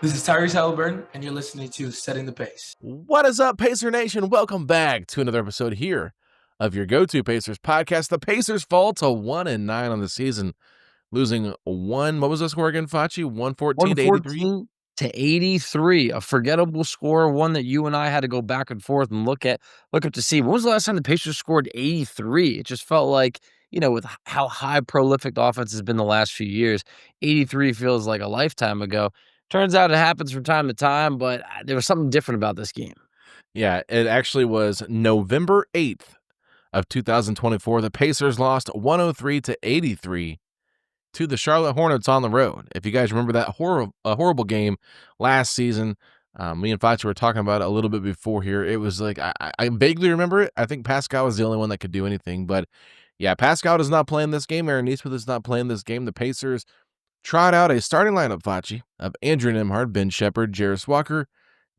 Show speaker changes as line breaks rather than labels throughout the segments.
This is Tyrese Halliburton, and you're listening to Setting the Pace.
What is up, Pacer Nation? Welcome back to another episode here of your go-to Pacers podcast. The Pacers fall to 1-9 on the season, losing one. What was the score again, Facci? 114 to 83?
114 to 83, a forgettable score, one that you and I had to go back and forth and look up to see. When was the last time the Pacers scored 83? It just felt like, with how high prolific the offense has been the last few years, 83 feels like a lifetime ago. Turns out it happens from time to time, but there was something different about this game.
Yeah, it actually was November 8th of 2024. The Pacers lost 103 to 83 to the Charlotte Hornets on the road. If you guys remember that horrible game last season, me and Facci were talking about it a little bit before here. It was like, I vaguely remember it. I think Pascal was the only one that could do anything. But yeah, Pascal is not playing this game. Aaron Nesmith is not playing this game. The Pacers trot out a starting lineup, Facci, of Andrew Nembhard, Ben Shepherd, Jarris Walker,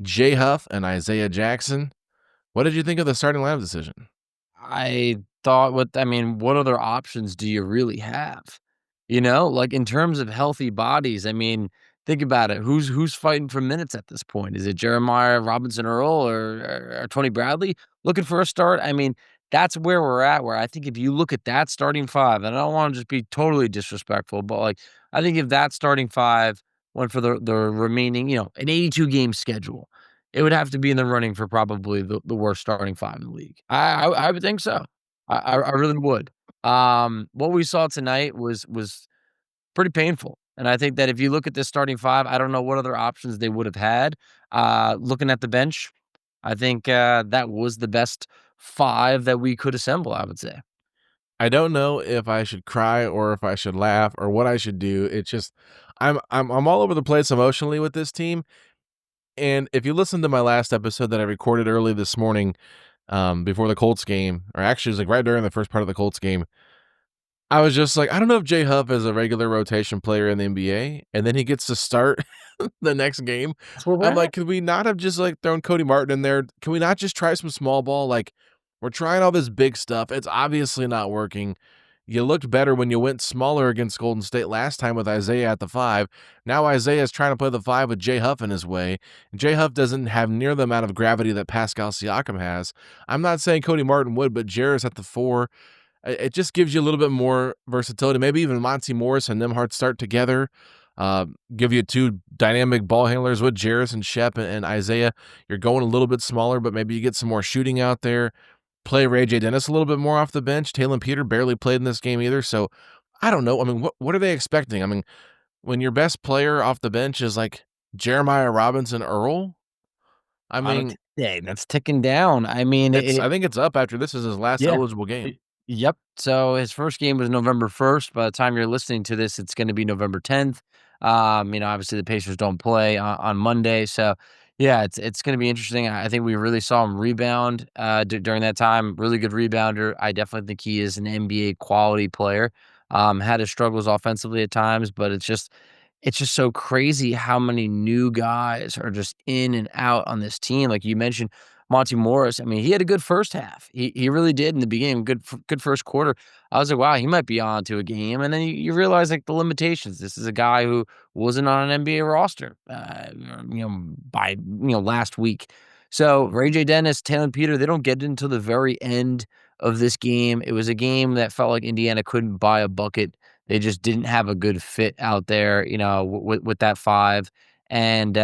Jay Huff, and Isaiah Jackson. What did you think of the starting lineup decision?
I thought, what other options do you really have? Like in terms of healthy bodies, think about it. Who's fighting for minutes at this point? Is it Jeremiah Robinson Earl or Tony Bradley looking for a start? That's where we're at, where I think if you look at that starting five, and I don't want to just be totally disrespectful, but I think if that starting five went for the remaining, an 82 game schedule, it would have to be in the running for probably the worst starting five in the league. I would think so. I really would. What we saw tonight was pretty painful. And I think that if you look at this starting five, I don't know what other options they would have had. Looking at the bench, I think that was the best five that we could assemble, I would say.
I don't know if I should cry or if I should laugh or what I should do. It's just I'm all over the place emotionally with this team. And if you listen to my last episode that I recorded early this morning, before the Colts game, or actually it was like right during the first part of the Colts game, I was just like, I don't know if Jay Huff is a regular rotation player in the NBA, and then he gets to start the next game. I'm like, could we not have just thrown Cody Martin in there? Can we not just try some small ball? We're trying all this big stuff. It's obviously not working. You looked better when you went smaller against Golden State last time with Isaiah at the 5. Now Isaiah's trying to play the 5 with Jay Huff in his way. Jay Huff doesn't have near the amount of gravity that Pascal Siakam has. I'm not saying Cody Martin would, but Jarris at the 4. It just gives you a little bit more versatility. Maybe even Monty Morris and Nembhard start together. Give you two dynamic ball handlers with Jarris and Shep and Isaiah. You're going a little bit smaller, but maybe you get some more shooting out there. Play Ray J. Dennis a little bit more off the bench. Talon Peter barely played in this game either. So I don't know. What are they expecting? When your best player off the bench is like Jeremiah Robinson Earl,
that's ticking down. I
think it's up after this is his last eligible game.
Yep. So his first game was November 1st. By the time you're listening to this, it's going to be November 10th. Obviously the Pacers don't play on Monday. So yeah, it's going to be interesting. I think we really saw him rebound during that time. Really good rebounder. I definitely think he is an NBA quality player. Had his struggles offensively at times, but it's just so crazy how many new guys are just in and out on this team. Like you mentioned, Monty Morris, he had a good first half. He really did in the beginning, good first quarter. I was like, wow, he might be on to a game. And then you realize the limitations. This is a guy who wasn't on an NBA roster, by last week. So Ray J. Dennis, Talon Peter, they don't get it until the very end of this game. It was a game that felt like Indiana couldn't buy a bucket. They just didn't have a good fit out there, with that 5. And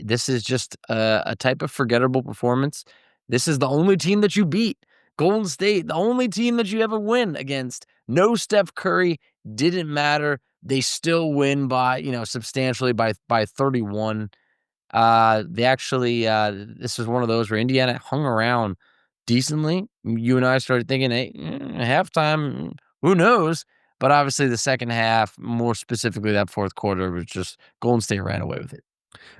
this is just a type of forgettable performance. This is the only team that you beat. Golden State, the only team that you ever win against. No Steph Curry, didn't matter. They still win by, substantially by 31. They actually, this was one of those where Indiana hung around decently. You and I started thinking, hey, halftime, who knows? But obviously the second half, more specifically that fourth quarter, was just Golden State ran away with it.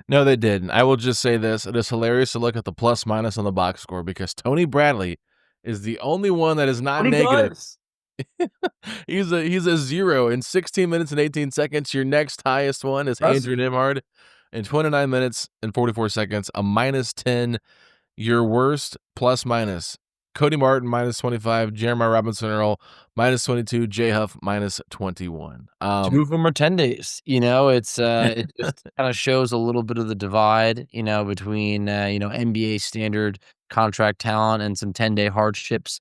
No, they didn't. I will just say this. It is hilarious to look at the plus minus on the box score because Tony Bradley is the only one that is not negative. He's a 0 in 16 minutes and 18 seconds. Your next highest one is Andrew Nembhard in 29 minutes and 44 seconds, a -10. Your worst plus minus, Cody Martin -25, Jeremiah Robinson Earl -22, J Huff -21.
2 of them are 10 days, it just kinda shows a little bit of the divide, between, NBA standard contract talent and some 10-day hardships,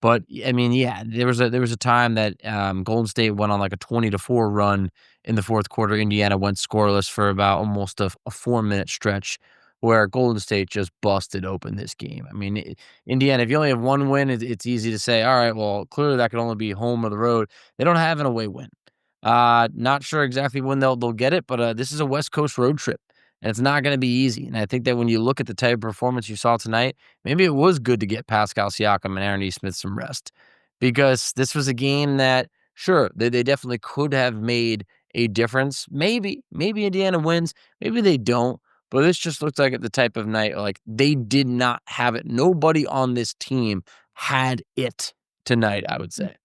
but, I mean, yeah, there was a time that, Golden State went on, like, a 20-4 run in the 4th quarter. Indiana went scoreless for about almost a 4-minute stretch where Golden State just busted open this game. I mean, Indiana, if you only have 1 win, it's easy to say, "Alright, well, clearly that could only be home or the road." They don't have an away win. Not sure exactly when they'll get it, but this is a West Coast road trip, and it's not going to be easy. And I think that when you look at the type of performance you saw tonight, maybe it was good to get Pascal Siakam and Aaron Nesmith some rest, because this was a game that, sure, they definitely could have made a difference. Maybe Indiana wins, maybe they don't. But this just looked like the type of night like they did not have it. Nobody on this team had it tonight, I would say.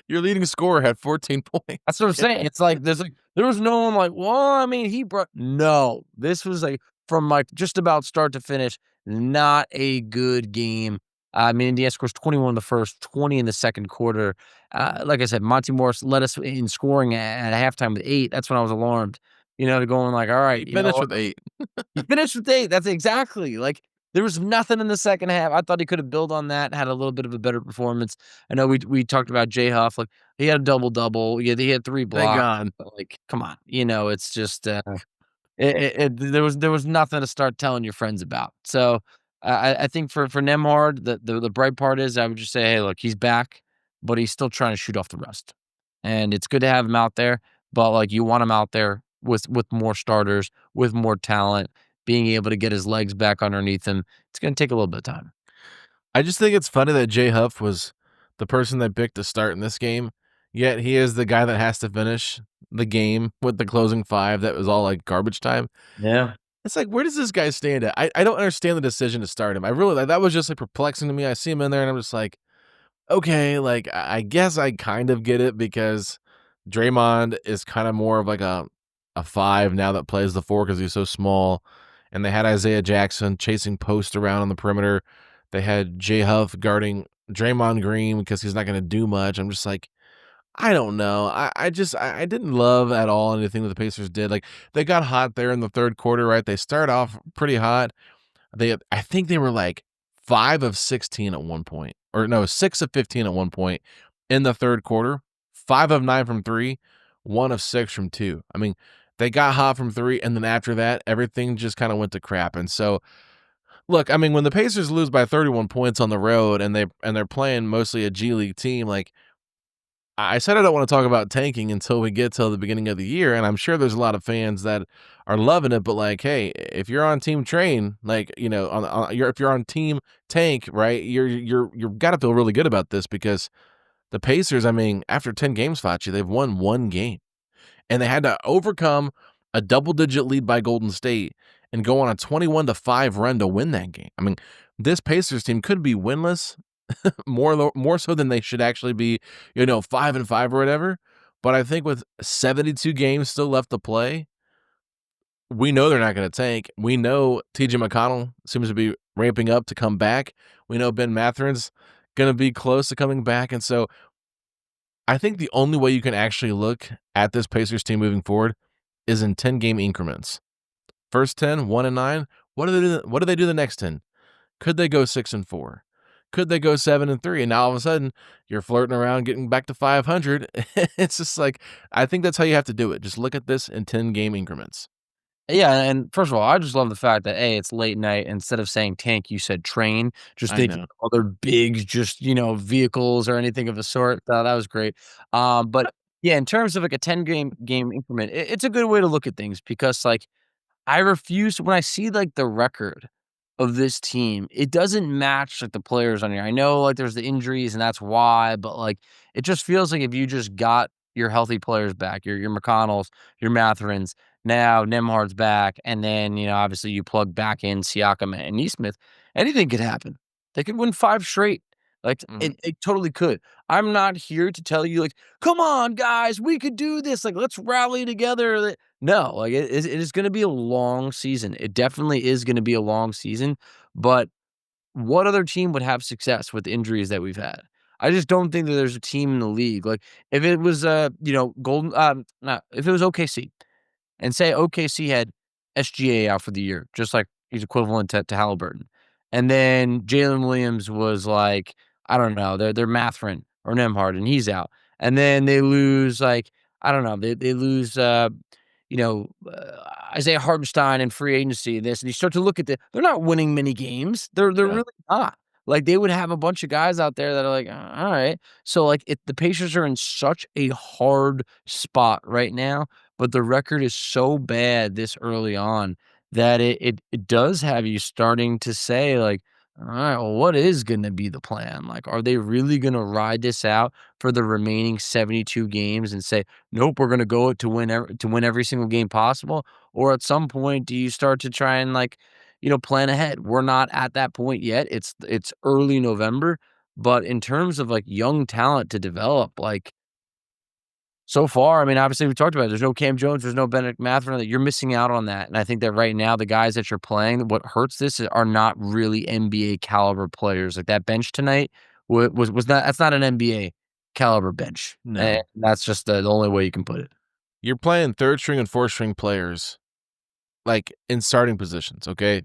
Your leading scorer had 14 points.
That's what I'm saying. It's like there was no one like, well, I mean, he brought no. This was like from like just about start to finish, not a good game. I mean, Indiana scores 21 in the first, 20 in the second quarter. Like I said, Monty Morris led us in scoring at halftime with 8. That's when I was alarmed. To going like, all right,
He finished with 8.
he finished with 8. That's exactly like there was nothing in the second half. I thought he could have built on that, had a little bit of a better performance. I know we talked about Jay Huff, like he had a double-double. Yeah, he had 3
Thank
blocks,
God.
but like, come on, it's just there was nothing to start telling your friends about. So I think for Nembhard, the bright part is I would just say, hey, look, he's back, but he's still trying to shoot off the rust, and it's good to have him out there. But like you want him out there with more starters, with more talent, being able to get his legs back underneath him. It's going to take a little bit of time.
I just think it's funny that Jay Huff was the person they picked to start in this game, yet he is the guy that has to finish the game with the closing 5 that was all like garbage time.
Yeah.
It's like, where does this guy stand at? I don't understand the decision to start him. I really, that was just like perplexing to me. I see him in there and I'm just like, okay, like I guess I kind of get it because Draymond is kind of more of like a 5 now that plays the 4 because he's so small. And they had Isaiah Jackson chasing post around on the perimeter. They had Jay Huff guarding Draymond Green because he's not going to do much. I'm just like, I don't know. I didn't love at all anything that the Pacers did. Like they got hot there in the third quarter, right? They start off pretty hot. I think they were like 5 of 16 at one point, or no, 6 of 15 at one point in the third quarter. 5 of 9 from 3, 1 of 6 from 2. I mean, they got hot from 3, and then after that, everything just kind of went to crap. And so, look, I mean, when the Pacers lose by 31 points on the road, and they're playing mostly a G League team, like I said, I don't want to talk about tanking until we get till the beginning of the year, and I'm sure there's a lot of fans that are loving it. But like, hey, if you're on Team Train, like if you're on Team Tank, right, you've got to feel really good about this because the Pacers, I mean, after 10 games, Facci, they've won 1 game. And they had to overcome a double-digit lead by Golden State and go on a 21-5 run to win that game. I mean, this Pacers team could be winless more so than they should actually be, 5-5 or whatever. But I think with 72 games still left to play, we know they're not going to tank. We know TJ McConnell seems to be ramping up to come back. We know Ben Matherin's going to be close to coming back. And so I think the only way you can actually look at this Pacers team moving forward is in 10-game increments. First 10, 1-9. What do they do the next 10? Could they go 6-4? Could they go 7-3? And now all of a sudden you're flirting around getting back to 500. It's just like, I think that's how you have to do it. Just look at this in 10-game increments.
Yeah, and first of all, I just love the fact that it's late night. Instead of saying tank, you said train. Just
I
thinking
know.
other big, just vehicles or anything of the sort. That was great. But yeah, in terms of like a 10-game increment, it's a good way to look at things because like I refuse when I see like the record of this team, it doesn't match like the players on here. I know like there's the injuries and that's why, but like it just feels like if you just got your healthy players back, your McConnells, your Matherins, now Nembhard's back, and then obviously you plug back in Siakam and Nesmith, anything could happen. They could win 5 straight. Like it totally could. I'm not here to tell you like, come on, guys, we could do this. Like, let's rally together. No, like it is going to be a long season. It definitely is going to be a long season, but what other team would have success with injuries that we've had? I just don't think that there's a team in the league. Like if it was Golden not if it was OKC and say OKC had SGA out for the year, just like he's equivalent to Halliburton. And then Jalen Williams was like, I don't know, they're Matherin or Nemhard, and he's out. And then they lose like, I don't know, they lose Isaiah Hartenstein in free agency and this, and you start to look at they're not winning many games. They're
Yeah.
really not. Like they would have a bunch of guys out there that are like, all right. So like the Pacers are in such a hard spot right now, but the record is so bad this early on that it does have you starting to say like, all right, well, what is going to be the plan? Like, are they really going to ride this out for the remaining 72 games and say, nope, we're going to go to win every single game possible? Or at some point, do you start to try and plan ahead? We're not at that point yet. It's early November, but in terms of like young talent to develop, like so far, I mean, obviously we talked about it. There's no Cam Jones, there's no Bennedict Mathurin. That you're missing out on that. And I think that right now, the guys that you're playing, what hurts this are not really NBA caliber players. Like that bench tonight was not. That's not an NBA caliber bench.
No.
And that's just the only way you can put it.
You're playing third string and fourth string players, like in starting positions. Okay,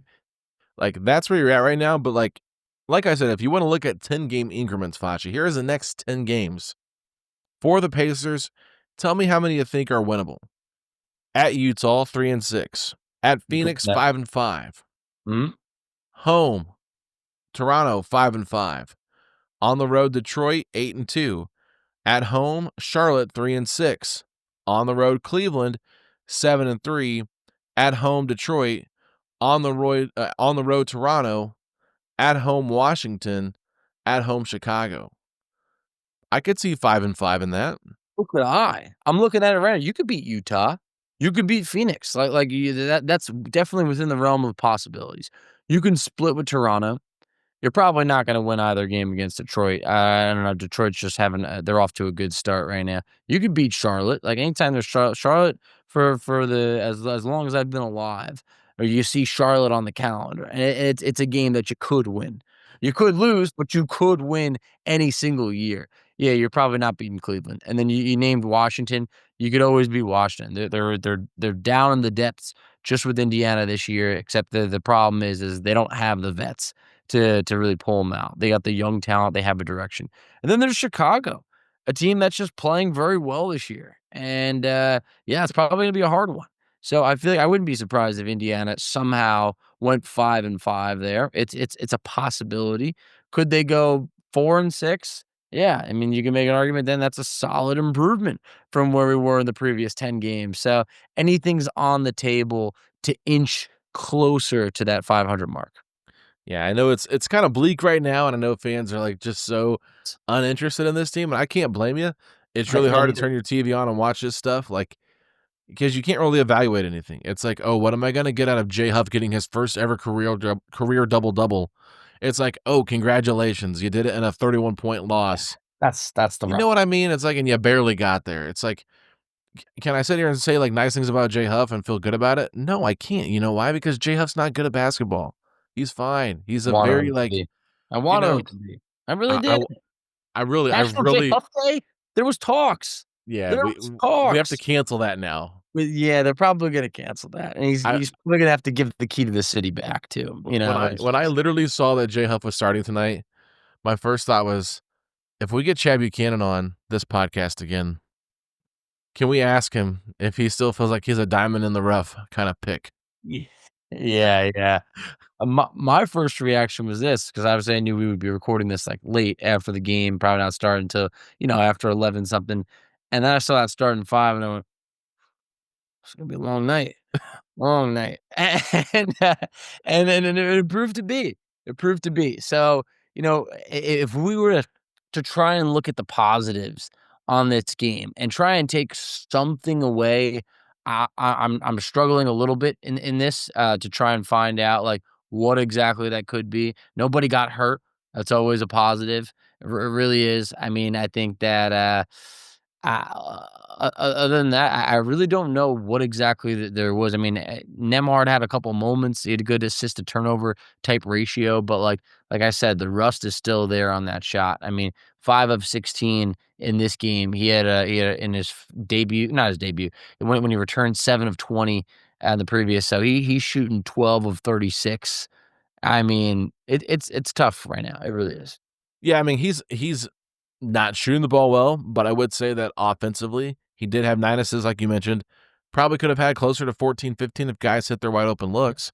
like that's where you're at right now. But like I said, if you want to look at 10-game increments, Fachi, here's the next 10 games for the Pacers. Tell me how many you think are winnable. At Utah, 3-6. At Phoenix, 5-5.
Hmm.
Home, Toronto, 5-5. On the road, Detroit, 8-2. At home, Charlotte, 3-6. On the road, Cleveland, 7-3. At home, Detroit. On the road, Toronto. At home, Washington. At home, Chicago. I could see 5-5 in that.
So could I. I'm looking at it right now. You could beat Utah. You could beat Phoenix. That's definitely within the realm of possibilities. You can split with Toronto. You're probably not going to win either game against Detroit. I don't know. Detroit's just having they're off to a good start right now. You could beat Charlotte. Like anytime there's Charlotte for the as long as I've been alive, or you see Charlotte on the calendar, and it's a game that you could win. You could lose, but you could win any single year. Yeah, you're probably not beating Cleveland. And then you named Washington. You could always beat Washington. They're down in the depths just with Indiana this year. Except the problem is they don't have the vets to really pull them out. They got the young talent. They have a direction. And then there's Chicago, a team that's just playing very well this year. And it's probably going to be a hard one. So I feel like I wouldn't be surprised if Indiana somehow went 5-5 there. It's a possibility. Could they go 4-6? Yeah, I mean, you can make an argument then that's a solid improvement from where we were in the previous 10 games. So anything's on the table to inch closer to that 500 mark.
Yeah, I know it's kind of bleak right now, and I know fans are like just so uninterested in this team, and I can't blame you. It's really hard to turn your TV on and watch this stuff, like because you can't really evaluate anything. It's like, oh, what am I gonna get out of Jay Huff getting his first ever career double-double? It's like, oh, congratulations, you did it in a 31-point loss.
That's the
You know what I mean? It's like, and you barely got there. It's like, can I sit here and say like nice things about Jay Huff and feel good about it? No, I can't. You know why? Because Jay Huff's not good at basketball. He's fine. He's a very
I wanted him to be. I really
I,
did.
I really,
National J Huff Day. There was talks.
yeah,
There was talks.
we have to cancel that now.
Yeah, they're probably gonna cancel that, and he's probably gonna have to give the key to the city back too. You know,
when I literally saw that Jay Huff was starting tonight, my first thought was, if we get Chad Buchanan on this podcast again, can we ask him if he still feels like he's a diamond in the rough kind of pick?
Yeah. My first reaction was this because obviously I knew we would be recording this like late after the game, probably not starting until after 11 something, and then I saw that starting 5, and I went, "It's gonna be a long night, long night," and then it proved to be. It proved to be. So if we were to try and look at the positives on this game and try and take something away, I'm struggling a little bit in this to try and find out like what exactly that could be. Nobody got hurt. That's always a positive. It really is. I mean, I think that Other than that, I really don't know what exactly there was. I mean, Nemhard had a couple moments. He had a good assist to turnover type ratio, but like I said, the rust is still there on that shot. I mean, 5 of 16 in this game. He had in his debut, not his debut, when he returned 7 of 20 and the previous. So he's shooting 12 of 36. I mean, it's tough right now. It really is.
Yeah, I mean, he's not shooting the ball well, but I would say that offensively, he did have 9 assists, like you mentioned. Probably could have had closer to 14, 15 if guys hit their wide open looks.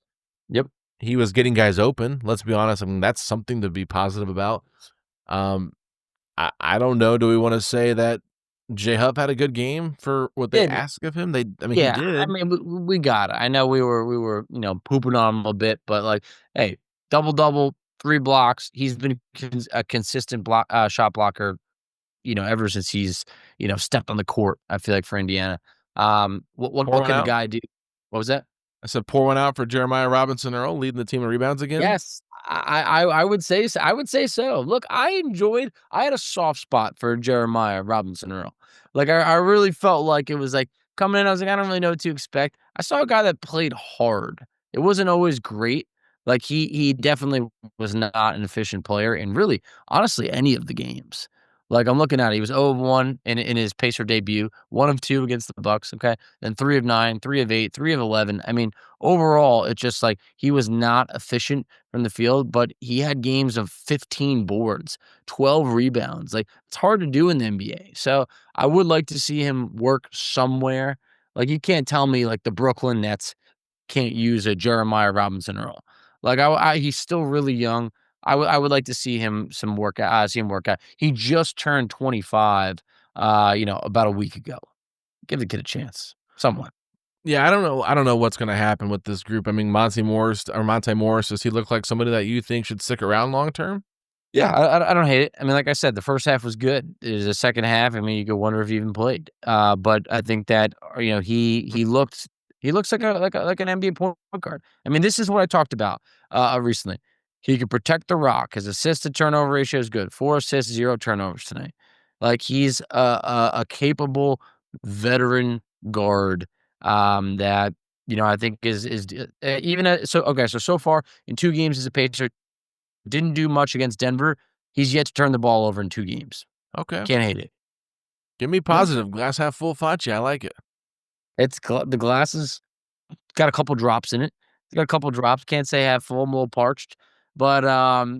Yep.
He was getting guys open. Let's be honest. I mean, that's something to be positive about. Um, I don't know. Do we want to say that J Huff had a good game for what they
Yeah,
asked of him? I mean, he
yeah. I
did.
mean, we got it. I know we were pooping on him a bit, but like, hey, double double, 3 blocks. He's been a consistent shot blocker, ever since he's stepped on the court. I feel like for Indiana.
Pour
What
one
can the
out.
guy do? What was that?
I said pour one out for Jeremiah Robinson Earl, leading the team in rebounds again.
Yes, I would say so. I would say so. Look, I had a soft spot for Jeremiah Robinson Earl. Like I really felt like it was like coming in. I was like, I don't really know what to expect. I saw a guy that played hard. It wasn't always great. Like he definitely was not an efficient player in really, honestly, any of the games. Like I'm looking at it, he was 0 of 1 in his Pacer debut, 1 of 2 against the Bucks. Okay, then 3 of 9, 3 of 8, 3 of 11. I mean, overall, it's just like he was not efficient from the field, but he had games of 15 boards, 12 rebounds. Like it's hard to do in the NBA. So I would like to see him work somewhere. Like you can't tell me like the Brooklyn Nets can't use a Jeremiah Robinson Earl. Like he's still really young. I would like to see him see him work out. He just turned 25, about a week ago. Give the kid a chance, somewhat.
Yeah, I don't know. I don't know what's going to happen with this group. I mean, Monte Morris, does he look like somebody that you think should stick around long term?
Yeah, I don't hate it. I mean, like I said, the first half was good. There's the second half. I mean, you could wonder if he even played. But I think that he looks like an NBA point guard. I mean, this is what I talked about recently. He could protect the rock. His assist to turnover ratio is good. 4 assists, 0 turnovers tonight. Like he's a capable veteran guard that I think is even so far in 2 games as a Pacer. Didn't do much against Denver. He's yet to turn the ball over in 2 games.
Okay.
Can't hate it.
Give me
Yeah.
positive. Glass half full, Facci. I like it.
It's the glasses got a couple drops in it. It's got a couple drops. Can't say half full. I'm a little parched. But,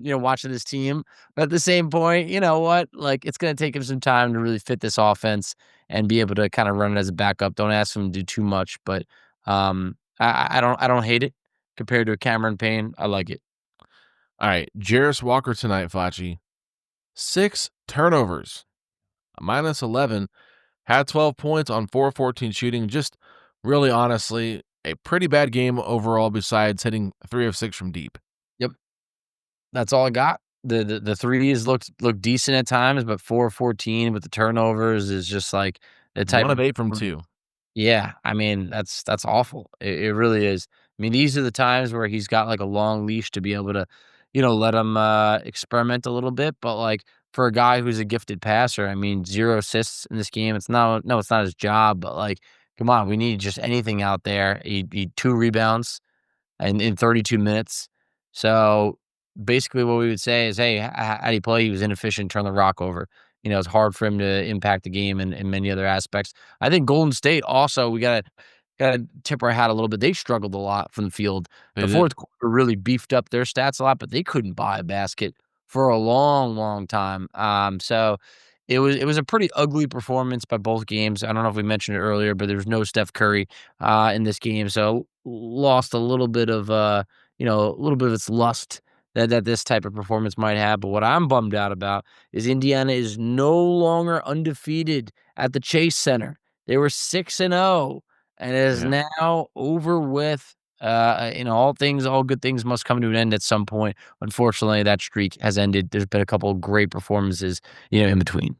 watching this team. But at the same point, you know what? Like, it's going to take him some time to really fit this offense and be able to kind of run it as a backup. Don't ask him to do too much. But I don't hate it compared to a Cameron Payne. I like it.
All right. Jarris Walker tonight, Facci. 6 turnovers, minus 11. Had 12 points on 4-14 shooting. Just really honestly, a pretty bad game overall besides hitting 3 of 6 from deep.
Yep. That's all I got. The threes looked decent at times, but 4 of 14 with the turnovers is just like the type
1 of
of
8 from 2.
yeah, I mean, that's awful. It really is. I mean, these are the times where he's got like a long leash to be able to, let him experiment a little bit. But like for a guy who's a gifted passer, I mean, 0 assists in this game. It's not his job, but like, come on, we need just anything out there. He 2 rebounds in 32 minutes. So basically, what we would say is, hey, how do you play? He was inefficient, turn the rock over. It's hard for him to impact the game in many other aspects. I think Golden State also, we gotta tip our hat a little bit. They struggled a lot from the field.
They
The
did.
fourth quarter really beefed up their stats a lot, but they couldn't buy a basket for a long, long time. So it was a pretty ugly performance by both games. I don't know if we mentioned it earlier, but there was no Steph Curry in this game, so lost a little bit of its lust that this type of performance might have. But what I'm bummed out about is Indiana is no longer undefeated at the Chase Center. They were 6-0 and it is
Yeah.
now over with. All good things must come to an end at some point. Unfortunately, that streak has ended. There's been a couple of great performances, in between.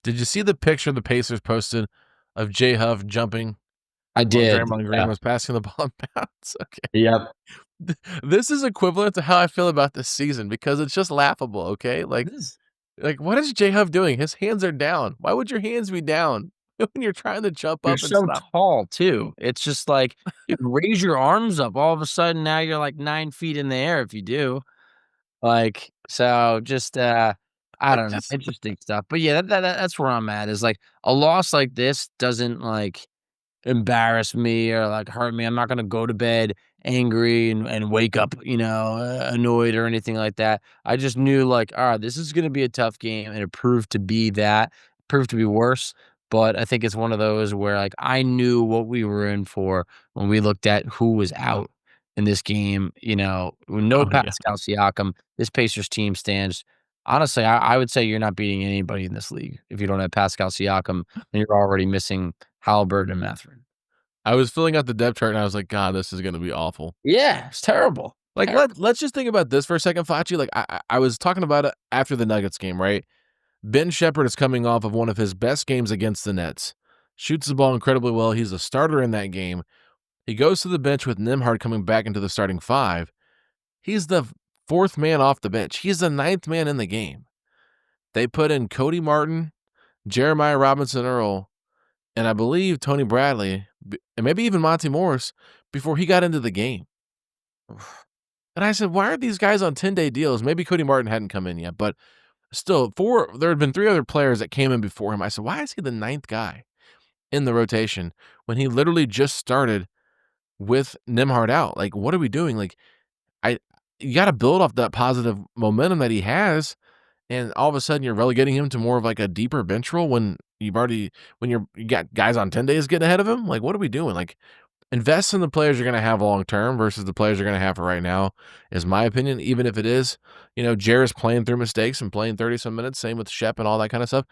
Did you see the picture the Pacers posted of J Huff jumping
I
while
did.
Draymond Green was passing the ball in bounds? Okay.
Yep.
This is equivalent to how I feel about this season because it's just laughable, okay? Like,
It is.
Like, what is J-Hub doing? His hands are down. Why would your hands be down when you're trying to jump
You're
up and
so
stop?
tall too. It's just like, you raise your arms up, all of a sudden now you're like 9 feet in the air if you do. Like, so just, I
It
don't know,
just
interesting stuff. But yeah, that's where I'm at, is like, a loss like this doesn't, like, embarrass me or, like, hurt me. I'm not gonna go to bed angry and wake up, annoyed or anything like that. I just knew, like, "Alright, this is gonna be a tough game," and it proved to be that, proved to be worse, but I think it's one of those where, like, I knew what we were in for when we looked at who was out in this game, with no
oh, yeah.
Pascal Siakam, this Pacers team stands honestly, I would say you're not beating anybody in this league if you don't have Pascal Siakam, and you're already missing Halliburton and Mathurin.
I was filling out the depth chart, and I was like, "God, this is gonna be awful."
Yeah, it's terrible.
Like,
Terrible.
let's just think about this for a second, Facci. Like, I was talking about it after the Nuggets game, right? Ben Shepherd is coming off of one of his best games against the Nets. Shoots the ball incredibly well. He's a starter in that game. He goes to the bench with Nimhard coming back into the starting five. He's the fourth man off the bench. He's the ninth man in the game. They put in Cody Martin, Jeremiah Robinson Earl, and I believe Tony Bradley, and maybe even Monty Morris before he got into the game. And I said, why are these guys on 10-day deals? Maybe Cody Martin hadn't come in yet, but still, there had been 3 other players that came in before him. I said, why is he the ninth guy in the rotation when he literally just started with Nimhard out? Like, what are we doing? Like, I you got to build off that positive momentum that he has, and all of a sudden you're relegating him to more of like a deeper bench role when you got guys on 10 days getting ahead of him. Like, what are we doing? Like, invest in the players you're going to have long term versus the players you're going to have for right now, is my opinion. Even if it is, Jarris playing through mistakes and playing 30 some minutes, same with Shep and all that kind of stuff.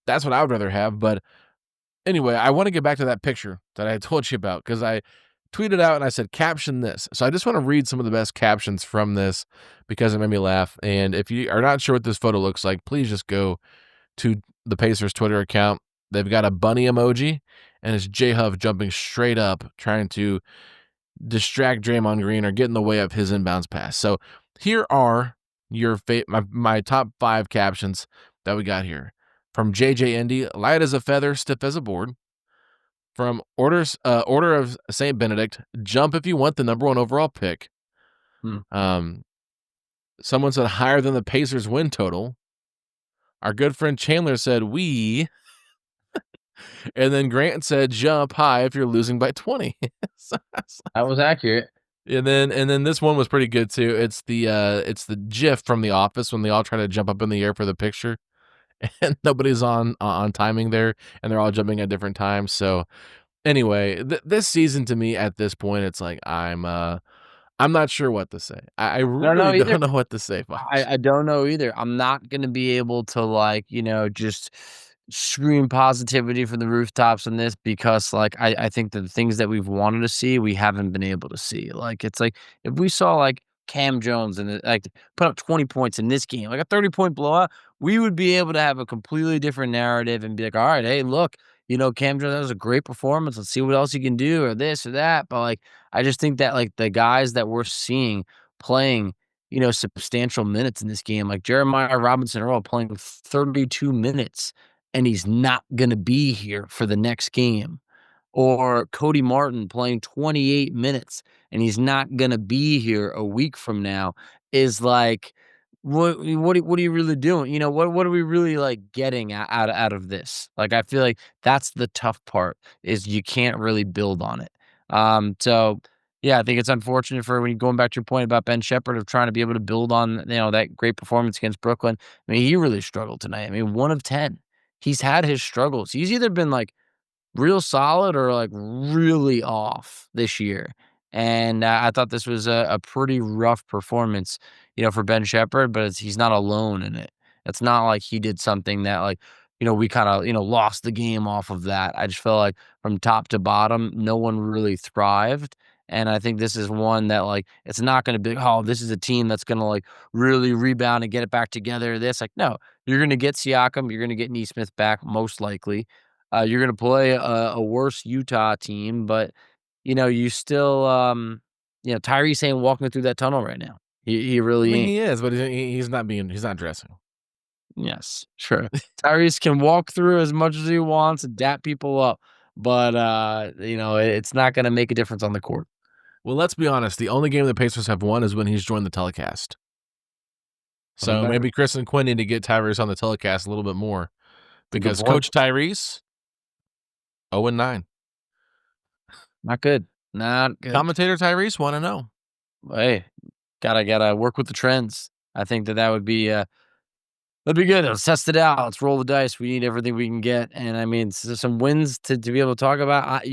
That's what I would rather have. But anyway, I want to get back to that picture that I told you about, because I tweeted out and I said, caption this. So I just want to read some of the best captions from this because it made me laugh. And if you are not sure what this photo looks like, please just go to the Pacers Twitter account. They've got a bunny emoji, and it's J-Hub jumping straight up, trying to distract Draymond Green or get in the way of his inbounds pass. So here are my top 5 captions that we got here. From JJ Indy, light as a feather, stiff as a board. From Order of St. Benedict, jump if you want the number 1 overall pick. Someone said higher than the Pacers win total. Our good friend Chandler said we. And then Grant said jump high if you're losing by 20. So
That was accurate.
and then this one was pretty good too. It's the GIF from The Office when they all try to jump up in the air for the picture, and nobody's on timing there, and they're all jumping at different times. So anyway, this season to me at this point, it's like I'm not sure what to say. I
I don't know
really
either.
don't know what to say much.
I don't know either. I'm not gonna be able to, like, just scream positivity from the rooftops on this because, like, I think that the things that we've wanted to see, we haven't been able to see. Like, it's like, if we saw, like, Cam Jones and, like, put up 20 points in this game, like a 30-point blowout, we would be able to have a completely different narrative and be like, "Alright, hey, look, Cam Jones, that was a great performance. Let's see what else he can do," or this or that. But, like, I just think that, like, the guys that we're seeing playing substantial minutes in this game. Like Jeremiah Robinson Earl playing 32 minutes, and he's not going to be here for the next game. Or Cody Martin playing 28 minutes, and he's not going to be here a week from now, is like, what are you really doing? What are we really like getting out of this? Like, I feel like that's the tough part, is you can't really build on it. So yeah, I think it's unfortunate for, when you going back to your point about Ben Shepherd, of trying to be able to build on, that great performance against Brooklyn. I mean, he really struggled tonight. I mean, 1 of 10. He's had his struggles. He's either been like real solid or like really off this year. And I thought this was a pretty rough performance, for Ben Shepherd, but he's not alone in it. It's not like he did something that, like, we kind of, lost the game off of that. I just felt like from top to bottom, no one really thrived. And I think this is one that, like, it's not going to be, oh, this is a team that's going to, like, really rebound and get it back together. This, like, no, you're going to get Siakam, you're going to get Neesmith back, most likely. You're gonna play a worse Utah team, but, you still, Tyrese ain't walking through that tunnel right now. He
I
really
mean,
ain't.
he is, but he's not dressing.
Yes, sure. Tyrese can walk through as much as he wants and dap people up, but, it's not gonna make a difference on the court.
Well, let's be honest. The only game the Pacers have won is when he's joined the telecast. So maybe Chris and Quinn need to get Tyrese on the telecast a little bit more because Coach Tyrese, 0-9.
Not good. Not good.
Commentator Tyrese, 1-0.
Hey, gotta work with the trends. I think that would be, that'd be good. Let's test it out. Let's roll the dice. We need everything we can get. And I mean, some wins to be able to talk about.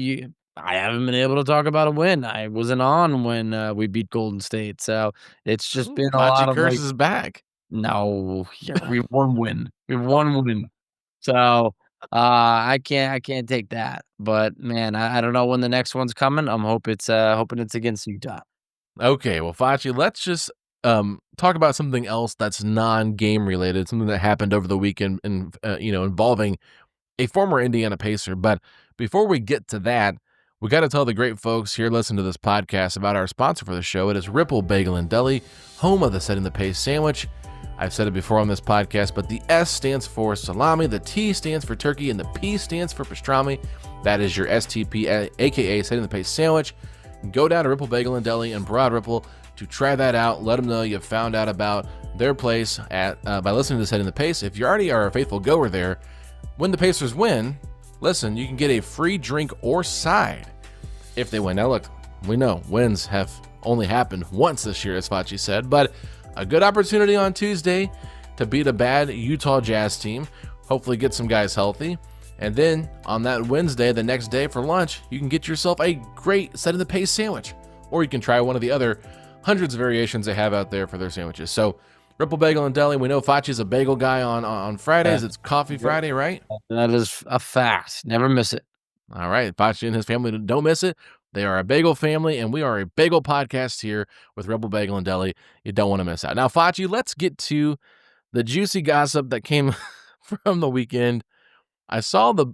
I haven't been able to talk about a win. I wasn't on when we beat Golden State. So it's just been a lot of
Curse is back.
No, yeah, we have one win. We have one win. So I can't take that. But man, I don't know when the next one's coming. I'm hoping it's against Utah.
Okay, well, Facci, let's just talk about something else that's non-game related, something that happened over the weekend, involving a former Indiana Pacer. But before we get to that, we got to tell the great folks here listening to this podcast about our sponsor for the show. It is Ripple Bagel and Deli, home of the Setting the Pace sandwich. I've said it before on this podcast, but the S stands for salami, the T stands for turkey, and the P stands for pastrami. That is your STP, aka Setting the Pace sandwich. Go down to Ripple Bagel and Deli in Broad Ripple to try that out. Let them know you found out about their place by listening to Setting the Pace. If you already are a faithful goer there, when the Pacers win, listen, you can get a free drink or side if they win. Now, look, we know wins have only happened once this year, as Facci said, but a good opportunity on Tuesday to beat a bad Utah Jazz team, hopefully get some guys healthy. And then on that Wednesday, the next day for lunch, you can get yourself a great Setting the Pace sandwich. Or you can try one of the other hundreds of variations they have out there for their sandwiches. So Ripple Bagel and Deli, we know Facci's a bagel guy on Fridays. It's Coffee Friday, right?
That is a fact. Never miss it.
All right. Facci and his family don't miss it. They are a bagel family, and we are a bagel podcast here with Ripple Bagel and Deli. You don't want to miss out. Now, Facci, let's get to the juicy gossip that came from the weekend. I saw the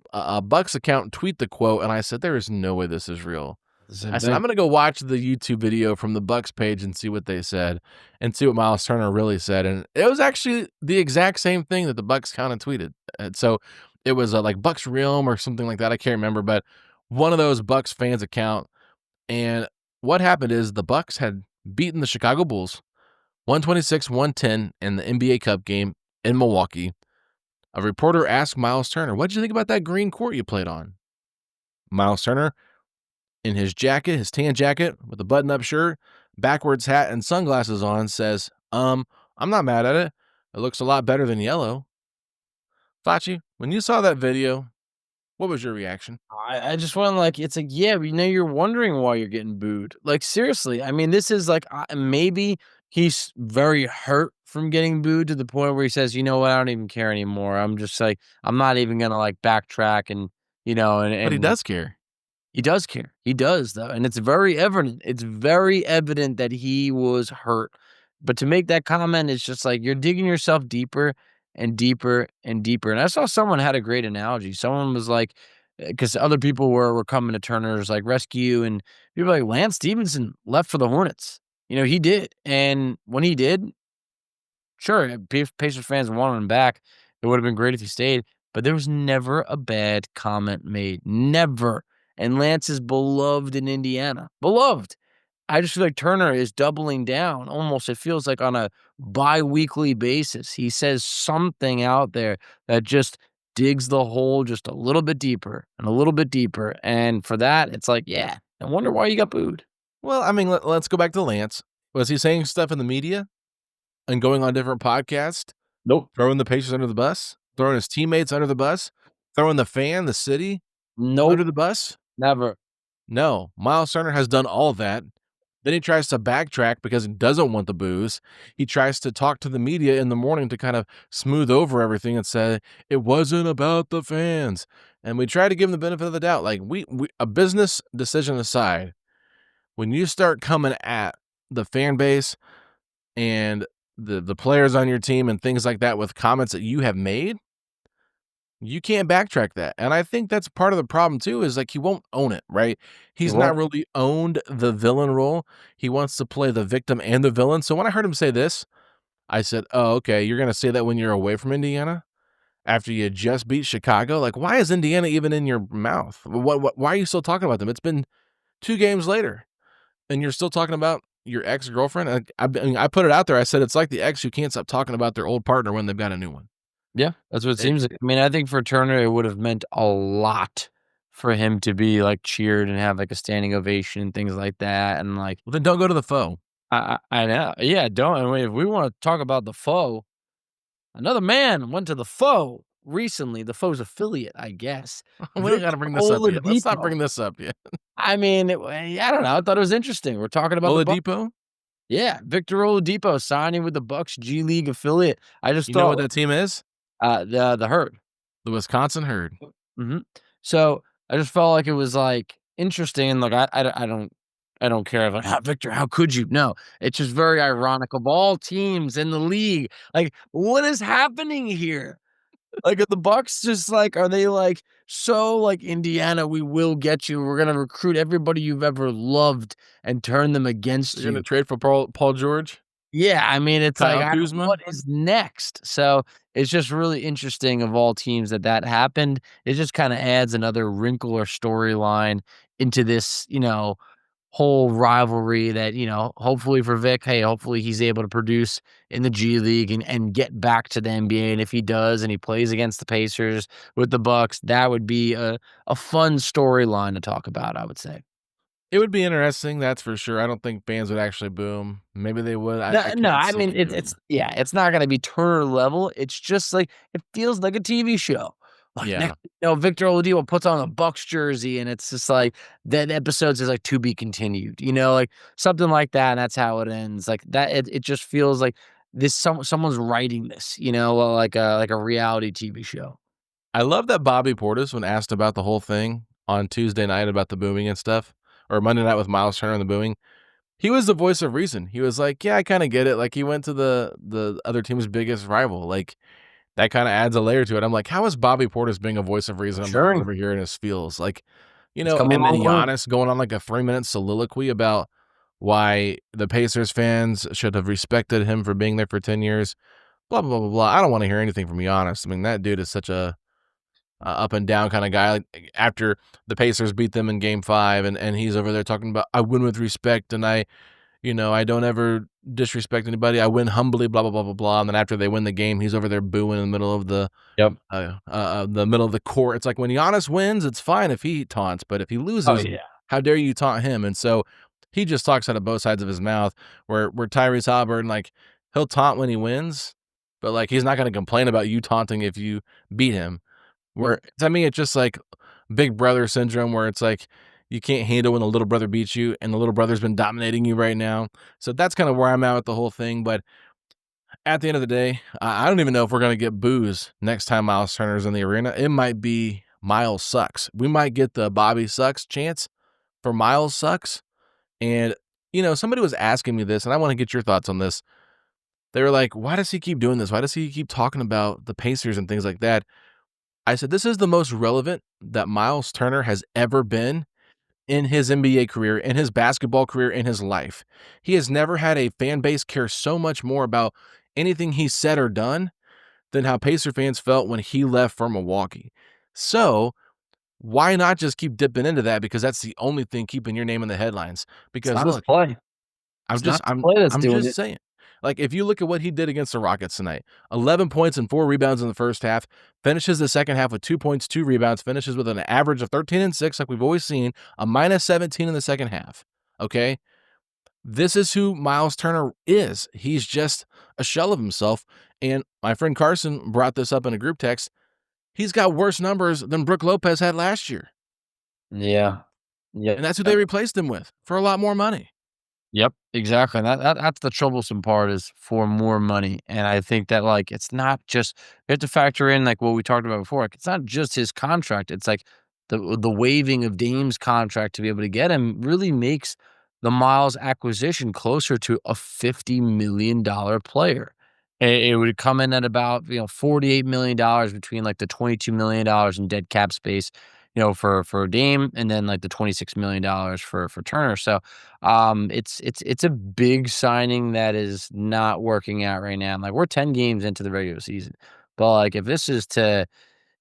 Bucks account tweet the quote, and I said, there is no way this is real. I said, I'm going to go watch the YouTube video from the Bucks page and see what they said and see what Myles Turner really said. And it was actually the exact same thing that the Bucks kind of tweeted. And so it was like Bucks Realm or something like that. I can't remember, but one of those Bucks fans account. And what happened is the Bucks had beaten the Chicago Bulls 126-110 in the NBA Cup game in Milwaukee. A reporter asked Myles Turner, what did you think about that green court you played on? Myles Turner, in his jacket, his tan jacket with a button-up shirt, backwards hat, and sunglasses on, says, I'm not mad at it. It looks a lot better than yellow. Facci, when you saw that video, what was your reaction?
I just want it's like, yeah, you're wondering why you're getting booed. Like, seriously. I mean, this is like, maybe he's very hurt from getting booed to the point where he says, you know what, I don't even care anymore. I'm just like, I'm not even going to backtrack and.
But he does care.
He does care. He does, though. And it's very evident. It's very evident that he was hurt. But to make that comment, it's just like you're digging yourself deeper and deeper and deeper. And I saw someone had a great analogy. Someone was like, because other people were coming to Turner's rescue, and people were like, Lance Stevenson left for the Hornets. He did. And when he did, sure, Pacers fans wanted him back. It would have been great if he stayed. But there was never a bad comment made. Never. And Lance is beloved in Indiana. Beloved. I just feel like Turner is doubling down almost, it feels like, on a bi-weekly basis. He says something out there that just digs the hole just a little bit deeper and a little bit deeper. And for that, it's like, yeah, I wonder why you got booed.
Well, I mean, let's go back to Lance. Was he saying stuff in the media and going on different podcasts?
Nope.
Throwing the Pacers under the bus? Throwing his teammates under the bus? Throwing the fan, the city under the bus?
Never.
No. Myles Turner has done all that. Then he tries to backtrack because he doesn't want the boos. He tries to talk to the media in the morning to kind of smooth over everything and say, it wasn't about the fans. And we try to give him the benefit of the doubt. Like, we a business decision aside, when you start coming at the fan base and the players on your team and things like that with comments that you have made, you can't backtrack that. And I think that's part of the problem too, is he won't own it, right? He's not really owned the villain role. He wants to play the victim and the villain. So when I heard him say this, I said, "Oh, okay, you're gonna say that when you're away from Indiana? After you just beat Chicago? Like, why is Indiana even in your mouth? Why are you still talking about them? It's been 2 games later, and you're still talking about your ex-girlfriend?" I mean, I put it out there. I said, "It's like the ex who can't stop talking about their old partner when they've got a new one."
Yeah, that's what it
It
seems like. I mean, I think for Turner, it would have meant a lot for him to be, like, cheered and have, like, a standing ovation and things like that, and, like,
Well, then don't go to the foe.
I know. Yeah, don't. I mean, if we wanna talk about the foe, another man went to the foe recently, the foe's affiliate, I guess,
We don't gotta
Victor
bring this up yet. Let's not
Oladipo.
bring this up yet.
I mean, I don't know, I thought it was interesting. We're talking about the Bucks.
Oladipo?
Yeah, Victor Oladipo signing with the Bucks G League affiliate. I just
You know what
thought,
that team is?
the Herd.
The Wisconsin Herd.
Mhm. So, I just felt like it was, like, interesting, and, like, I don't care, like, "How Victor, how could you?" No, it's just very ironic of all teams in the league, like, what is happening here? Like, are the Bucks just, like, are they, like, so, like, "Indiana, we will get you. We're gonna recruit everybody you've ever loved and turn them against
You're gonna
you."
trade for Paul George?
Yeah, I mean, it's like,
Kyle
I don't
Kuzma?
what is next? So, it's just really interesting of all teams that that happened. It just kinda adds another wrinkle or storyline into this, whole rivalry that, hopefully for Vic, hey, hopefully he's able to produce in the G League and get back to the NBA, and if he does and he plays against the Pacers with the Bucks, that would be a fun storyline to talk about, I would say.
It would be interesting, that's for sure. I don't think fans would actually boom. Maybe they would. I
No,
can't
I
see
mean,
them
it's
doing.
yeah, it's not gonna be Turner level, it's just like it feels like a TV show. Like,
Yeah.
Victor Oladipo puts on a Bucks jersey, and it's just like that episode says, like, "To be continued," like, something like that, and that's how it ends, like, that it just feels like this someone's writing this, like a reality TV show.
I love that Bobby Portis, when asked about the whole thing on Tuesday night about the booming and stuff, or Monday night with Myles Turner and the booming, he was the voice of reason. He was like, "Yeah, I kinda get it." Like, he went to the other team's biggest rival, like, that kinda adds a layer to it. I'm like, "How is Bobby Portis being a voice of reason?" I'm looking
Sure,
over here in his feels, like,
he's come a
and then
long way.
Giannis going on, like, a 3-minute soliloquy about why the Pacers fans should have respected him for being there for 10 years, blah, blah, blah, blah, blah. I don't wanna hear anything from Giannis. I mean, that dude is such a up and down kinda guy. Like, after the Pacers beat them in game 5, and he's over there talking about, "I win with respect, and I don't ever disrespect anybody. I win humbly, blah, blah, blah, blah, blah." And then after they win the game, he's over there booing in the middle of
Yep.
the middle of the court. It's like, when Giannis wins, it's fine if he taunts, but if he
Oh,
loses,
yeah.
how dare you taunt him? And so he just talks out of both sides of his mouth, where Tyrese Haliburton, like, he'll taunt when he wins, but, like, he's not gonna complain about you taunting if you beat him. Where to me, it's just like big brother syndrome, where it's like you can't handle when the little brother beats you, and the little brother's been dominating you right now. So that's kind of where I'm at with the whole thing. But at the end of the day, I don't even know if we're gonna get boos next time Myles Turner's in the arena. It might be Myles sucks. We might get the Bobby sucks chance for Myles sucks. And somebody was asking me this, and I want to get your thoughts on this. They were like, "Why does he keep doing this? Why does he keep talking about the Pacers and things like that?" I said, "This is the most relevant that Myles Turner has ever been in his NBA career, in his basketball career, in his life. He has never had a fan base care so much more about anything he said or done than how Pacer fans felt when he left for Milwaukee. So, why not just keep dipping into that, because that's the only thing keeping your name in the headlines?
It's
Because
not his
look,
play.
I'm
It's
just
not his
I'm
play that's
I'm
doing
just
it.
saying. Like, if you look at what he did against the Rockets tonight, 11 points and 4 rebounds in the first half, finishes the second half with 2 points, 2 rebounds, finishes with an average of 13 and 6 like we've always seen, a minus 17 in the second half. Okay? This is who Myles Turner is. He's just a shell of himself. And my friend Carson brought this up in a group text. He's got worse numbers than Brook Lopez had last year.
Yeah.
And
Yep.
that's who they replaced him with for a lot more money.
Yep, exactly, and that's the troublesome part is for more money, and I think that, like, it's not just you have to factor in, like, what we talked about before, like, it's not just his contract, it's like the waiving of Dame's contract to be able to get him really makes the Miles acquisition closer to a $50 million player. It would come in at about, $48 million between, like, the $22 million in dead cap space for Dame, and then like the $26 million for Turner. So it's a big signing that is not working out right now. And like we're 10 games into the regular season. But like if this is to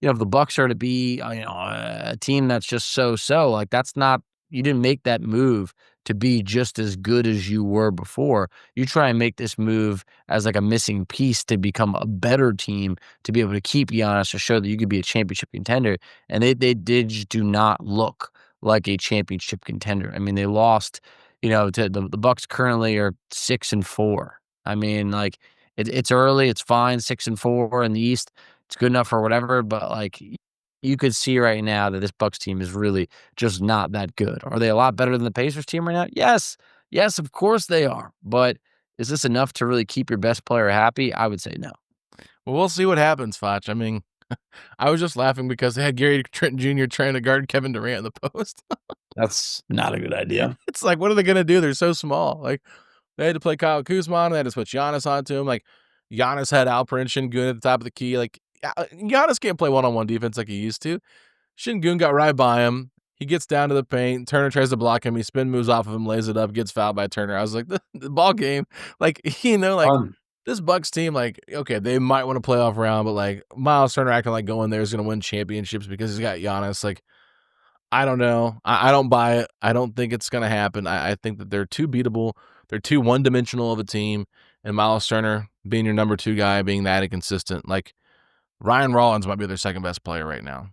if the Bucks are to be, a team that's just so, like that's not you didn't make that move to be just as good as you were before. You try and make this move as like a missing piece to become a better team to be able to keep Giannis to show that you could be a championship contender. And they just do not look like a championship contender. I mean, they lost, to the Bucks currently are 6-4. I mean, like it's early, it's fine, 6-4 in the East. It's good enough for whatever, but, like, you could see right now that this Bucks team is really just not that good. Are they a lot better than the Pacers team right now? Yes. Yes, of course they are, but is this enough to really keep your best player happy? I would say no.
Well, we'll see what happens, Foch. I mean, I was just laughing because they had Gary Trent Jr. trying to guard Kevin Durant in the post.
That's not a good idea.
It's like, what are they going to do? They're so small. Like, they had to play Kyle Kuzma on him. They had to switch Giannis onto him. Like, Giannis had Alperen Şengün at the top of the key. Like, Giannis can't play one-on-one defense like he used to. Şengün got right by him. He gets down to the paint. Turner tries to block him. He spin moves off of him, lays it up, gets fouled by Turner. I was like, the ball game. Like, this Bucks team, like, okay, they might want to playoff round, but like Myles Turner acting like going there is going to win championships because he's got Giannis. Like, I don't know. I don't buy it. I don't think it's going to happen. I think that they're too beatable. They're too one-dimensional of a team. And Myles Turner being your number 2 guy, being that inconsistent. Like, Ryan Rollins might be their second best player right now.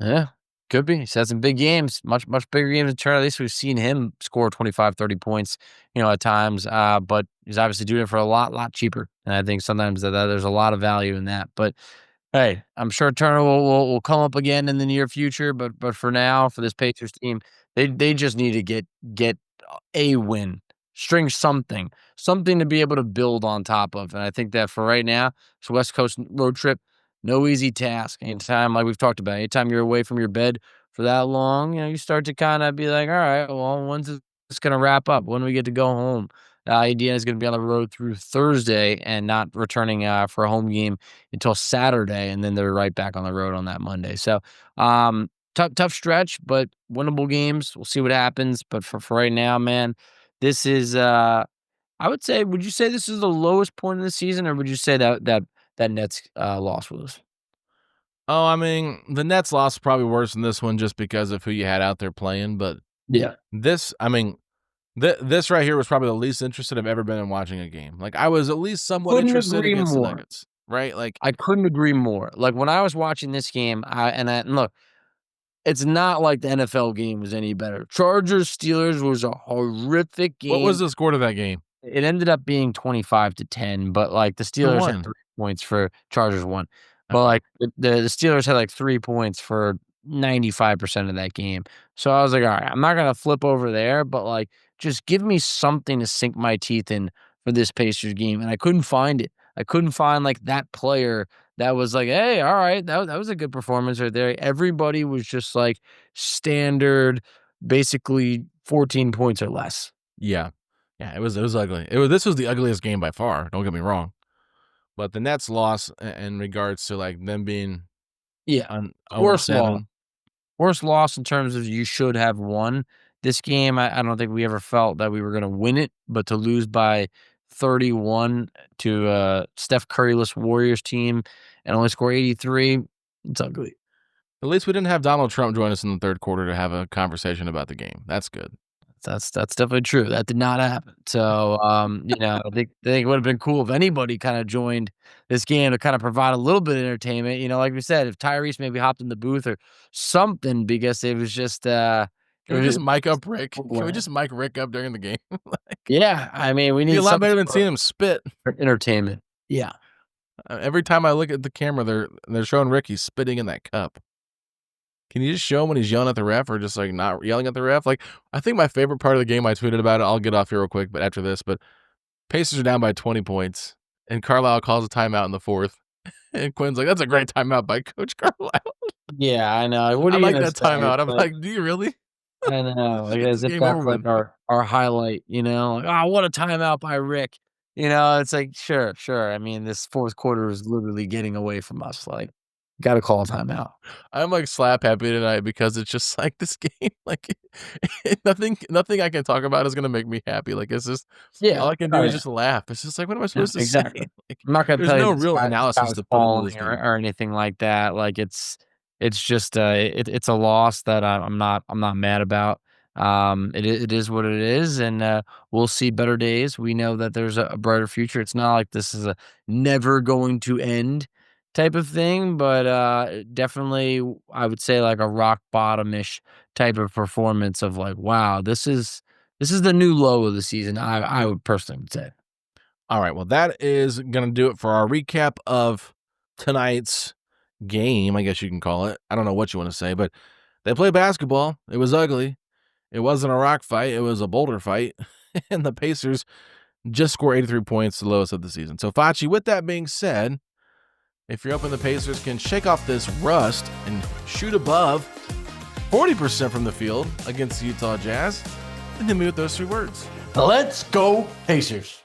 Yeah, could be. He's had some big games, much bigger games than Turner. At least we've seen him score 25, 30 points, at times. But he's obviously doing it for a lot cheaper. And I think sometimes that there's a lot of value in that. But hey, I'm sure Turner will come up again in the near future. But for now, for this Pacers team, they just need to get a win, string something to be able to build on top of. And I think that for right now, it's a West Coast road trip. No easy task. Anytime, like we've talked about, anytime you're away from your bed for that long, you start to kind of be like, all right, well, when's this going to wrap up? When do we get to go home? Indiana is going to be on the road through Thursday and not returning for a home game until Saturday, and then they're right back on the road on that Monday. So, tough stretch, but winnable games. We'll see what happens. But for right now, man, this is. I would say. Would you say this is the lowest point of the season, or would you say that Nets loss was?
Oh, I mean, the Nets loss is probably worse than this one just because of who you had out there playing. But
Yeah.
this right here was probably the least interested I've ever been in watching a game. Like, I was at least somewhat
Couldn't
interested
agree
against the
more.
Nuggets, right? Like,
I couldn't agree more. Like when I was watching this game, and look, it's not like the NFL game was any better. Chargers Steelers was a horrific
what was
game.
the score to that game?
It ended up being 25-10, but like the
Who
Steelers had
won?
3 points for Chargers won. But
Okay.
like the Steelers had like 3 points for 95% of that game. So I was like, all right, I'm not gonna flip over there, but like just give me something to sink my teeth in for this Pacers game. And I couldn't find it. I couldn't find like that player that was like, hey, all right, that was a good performance right there. Everybody was just like standard, basically 14 points or less.
Yeah. Yeah, it was ugly. This was the ugliest game by far, don't get me wrong. But the Nets loss in regards to like them being
Yeah.
on
Worst loss.
0-7.
Worst loss in terms of you should have won this game. I don't think we ever felt that we were going to win it, but to lose by 31 to Steph Curryless Warriors team and only score 83, it's ugly.
At least we didn't have Donald Trump join us in the third quarter to have a conversation about the game. That's good.
That's definitely true. That did not happen. So, I think it would have been cool if anybody kind of joined this game to kind of provide a little bit of entertainment. Like we said, if Tyrese maybe hopped in the booth or something, because it was just
Can we just mic up Rick? Can we
bland.
just mic Rick up during the game?
Yeah, I mean, we
It'd be
need
a lot
something
better than
for
seeing him spit.
entertainment. Yeah.
Every time I look at the camera, they're showing Rick he's spitting in that cup. Can you just show him when he's yelling at the ref or just like not yelling at the ref? Like, I think my favorite part of the game, I tweeted about it. I'll get off here real quick, but after this, Pacers are down by 20 points, and Carlisle calls a timeout in the fourth. And Quinn's like, "That's a great timeout by Coach Carlisle."
Yeah, I know. What
I
are you
like
gonna
that
say?
timeout. I'm
But
like, "Do you really?"
I know, like,
Get
as
this
if
game over
that's
with.
like our highlight, Like, "Oh, what a timeout by Rick." It's like, sure. I mean, this fourth quarter is literally getting away from us, like Got to call a timeout.
I'm like slap happy tonight because it's just like this game, like nothing I can talk about is gonna make me happy. Like it's just all I can do is just laugh. It's just like, what am I supposed to
Exactly.
say? Like,
I'm not gonna
there's
tell you
no
the
real
sky
analysis
was
to put into this
falling
game.
or anything like that. Like it's just it's a loss that I'm not mad about. It is what it is, and we'll see better days. We know that there's a brighter future. It's not like this is a never going to end type of thing, but definitely I would say like a rock bottom-ish type of performance of like, wow, this is the new low of the season. I would personally say.
All right, well, that is gonna do it for our recap of tonight's game, I guess you can call it. I don't know what you want to say, but they played basketball. It was ugly. It wasn't a rock fight. It was a boulder fight. And the Pacers just scored 83 points, the lowest of the season. So, Facci, with that being said, if you're hoping the Pacers can shake off this rust and shoot above 40% from the field against the Utah Jazz, then hit me with those 3 words.
Let's go Pacers.